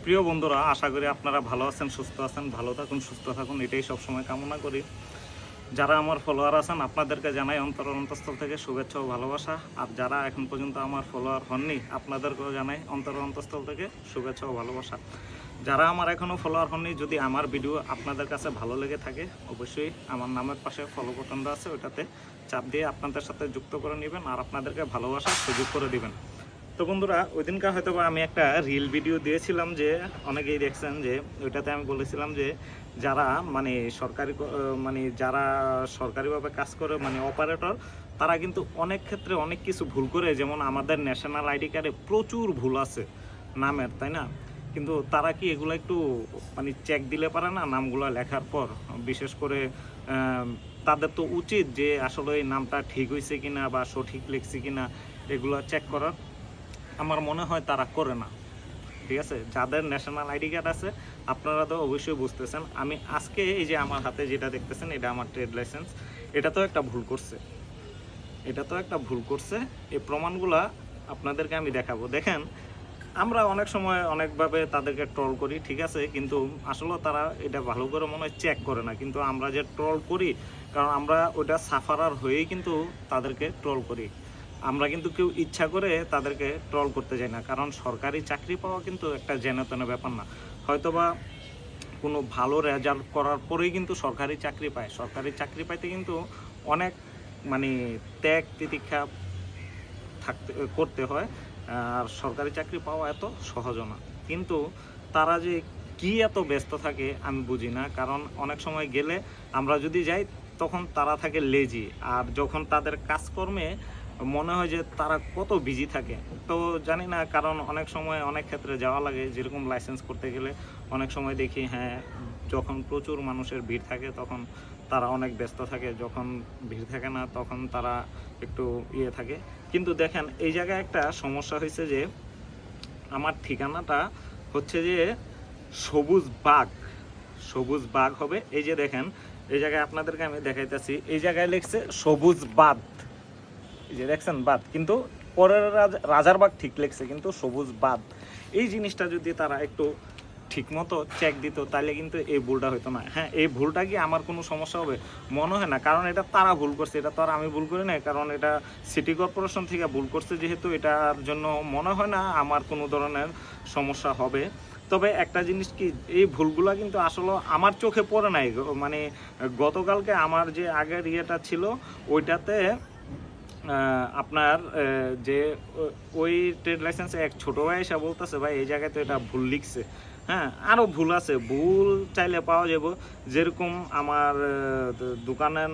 প্রিয় বন্ধুরা, আশা করি আপনারা ভালো আছেন, সুস্থ আছেন। ভালো থাকুন, সুস্থ থাকুন, এটাই সবসময় কামনা করি। যারা আমার ফলোয়ার আছেন আপনাদেরকে জানাই অন্তঃস্থল থেকে শুভেচ্ছা ও ভালোবাসা। আর যারা এখন পর্যন্ত আমার ফলোয়ার হননি আপনাদেরকেও জানাই অন্তঃস্থল থেকে শুভেচ্ছা ও ভালোবাসা। যারা আমার এখনও ফলোয়ার হননি, যদি আমার ভিডিও আপনাদের কাছে ভালো লেগে থাকে অবশ্যই আমার নামের পাশে ফলো বাটনটা আছে, ওইটাতে চাপ দিয়ে আপনাদের সাথে যুক্ত করে নেবেন আর আপনাদেরকে ভালোবাসার সুযোগ করে দিবেন। তো বন্ধুরা, ওই দিনকার হয়তো আমি একটা রিল ভিডিও দিয়েছিলাম, যে অনেকেই দেখছেন, যে ওইটাতে আমি বলেছিলাম যে যারা যারা সরকারিভাবে কাজ করে, অপারেটর, তারা কিন্তু অনেক ক্ষেত্রে অনেক কিছু ভুল করে। যেমন আমাদের ন্যাশনাল আইডি কার্ডে প্রচুর ভুল আছে নামের, তাই না? কিন্তু তারা কি এগুলো একটু চেক দিলে পারে না নামগুলো লেখার পর? বিশেষ করে তাদের তো উচিত যে আসলে এই নামটা ঠিক হয়েছে কিনা বা সঠিক লিখছে কিনা এগুলো চেক করার। আমার মনে হয় তারা করে না। ঠিক আছে, যাদের ন্যাশনাল আইডি কার্ড আছে আপনারা তো অবশ্যই বুঝতেছেন। আমি আজকে এই যে আমার হাতে যেটা দেখতেছেন, এটা আমার ট্রেড লাইসেন্স। এটা তো একটা ভুল করছে। এই প্রমাণগুলা আপনাদেরকে আমি দেখাবো। দেখেন, আমরা অনেক সময় অনেকভাবে তাদেরকে ট্রল করি, ঠিক আছে, কিন্তু আসলে তারা এটা ভালো করে মনে হয় চেক করে না। কিন্তু আমরা যে ট্রল করি, কারণ আমরা ওটা সাফারার হয়েই কিন্তু তাদেরকে ট্রল করি। আমরা কিন্তু কেউ ইচ্ছা করে তাদেরকে ট্রল করতে যাই না, কারণ সরকারি চাকরি পাওয়া কিন্তু একটা যেনতেন ব্যাপার না। হয়তোবা কোনো ভালো রেজাল্ট করার পরেই কিন্তু সরকারি চাকরি পায়। সরকারি চাকরি পাইতে কিন্তু অনেক ত্যাগ তিতিক্ষা করতে হয়। আর সরকারি চাকরি পাওয়া এত সহজও না। কিন্তু তারা যে কি এত ব্যস্ত থাকে আমি বুঝি না। কারণ অনেক সময় গেলে আমরা যদি যাই তখন তারা থাকে লেজি, আর যখন তাদের কাজকর্মে মনে হয় যে তারা কত বিজি থাকে। তো জানি না, কারণ অনেক সময় অনেক ক্ষেত্রে যাওয়া লাগে, যেরকম লাইসেন্স করতে গেলে অনেক সময় দেখি, হ্যাঁ, যখন প্রচুর মানুষের ভিড় থাকে তখন তারা অনেক ব্যস্ত থাকে, যখন ভিড় থাকে না তখন তারা একটু থাকে। কিন্তু দেখেন, এই জায়গায় একটা সমস্যা হয়েছে, যে আমার ঠিকানাটা হচ্ছে যে সবুজ বাগ হবে। এই যে দেখেন, এই জায়গায় আপনাদেরকে আমি দেখাইতেছি, এই জায়গায় লিখছে সবুজ বাদ। এই যে দেখছেন বাদ, কিন্তু পরের রাজারবাগ ঠিক লিখছে, কিন্তু সবুজ বাদ। এই জিনিসটা যদি তারা একটু ঠিকমতো চেক দিত তাহলে কিন্তু এই ভুলটা হতো না। হ্যাঁ, এই ভুলটা কি আমার কোনো সমস্যা হবে? মনে হয় না, কারণ এটা তারা ভুল করছে, এটা তো আর আমি ভুল করি না। কারণ এটা সিটি কর্পোরেশন থেকে ভুল করছে, যেহেতু এটার জন্য মনে হয় না আমার কোনো ধরনের সমস্যা হবে। তবে একটা জিনিস কি, এই ভুলগুলা কিন্তু আসলে আমার চোখে পড়ে নাই। গতকালকে আমার যে আগের ইয়েটা ছিল ওইটাতে আপনার যে ওই ট্রেড লাইসেন্সে এক ছোটো ভাই এসে বলতেছে, ভাই এই জায়গায় তো এটা ভুল লিখছে। হ্যাঁ, আরও ভুল আছে, ভুল চাইলে পাওয়া যাব। যেরকম আমার দোকানের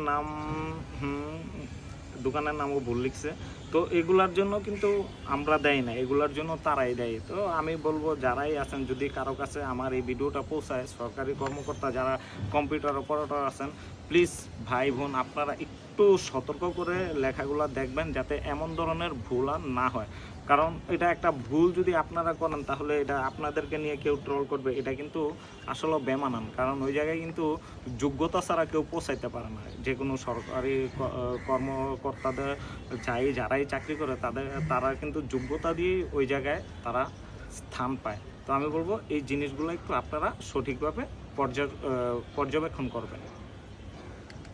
নামও ভুল লিখছে। তো এগুলার জন্য কিন্তু আমরা দেই না, এগুলার জন্য তারাই দেয়। তো আমি বলবো, যারাই আছেন, যদি কারো কাছে আমার এই ভিডিওটা পৌঁছায়, সরকারি কর্মকর্তা যারা কম্পিউটার অপারেটর আছেন, প্লিজ ভাই বোন আপনারা একটু সতর্ক করে লেখাগুলো দেখবেন, যাতে এমন ধরনের ভুল আর না হয়। কারণ এটা একটা ভুল যদি আপনারা করেন তাহলে এটা আপনাদেরকে নিয়ে কেউ ট্রল করবে, এটা কিন্তু আসলে বেমানান। কারণ ওই জায়গায় কিন্তু যোগ্যতা ছাড়া কেউ পৌঁছাইতে পারে না। যে কোনো সরকারি কর্মকর্তাদের যারাই চাকরি করে তারা কিন্তু যোগ্যতা দিয়েই ওই জায়গায় তারা স্থান পায়। তো আমি বলবো এই জিনিসগুলো একটু আপনারা সঠিকভাবে পর্যবেক্ষণ করবেন।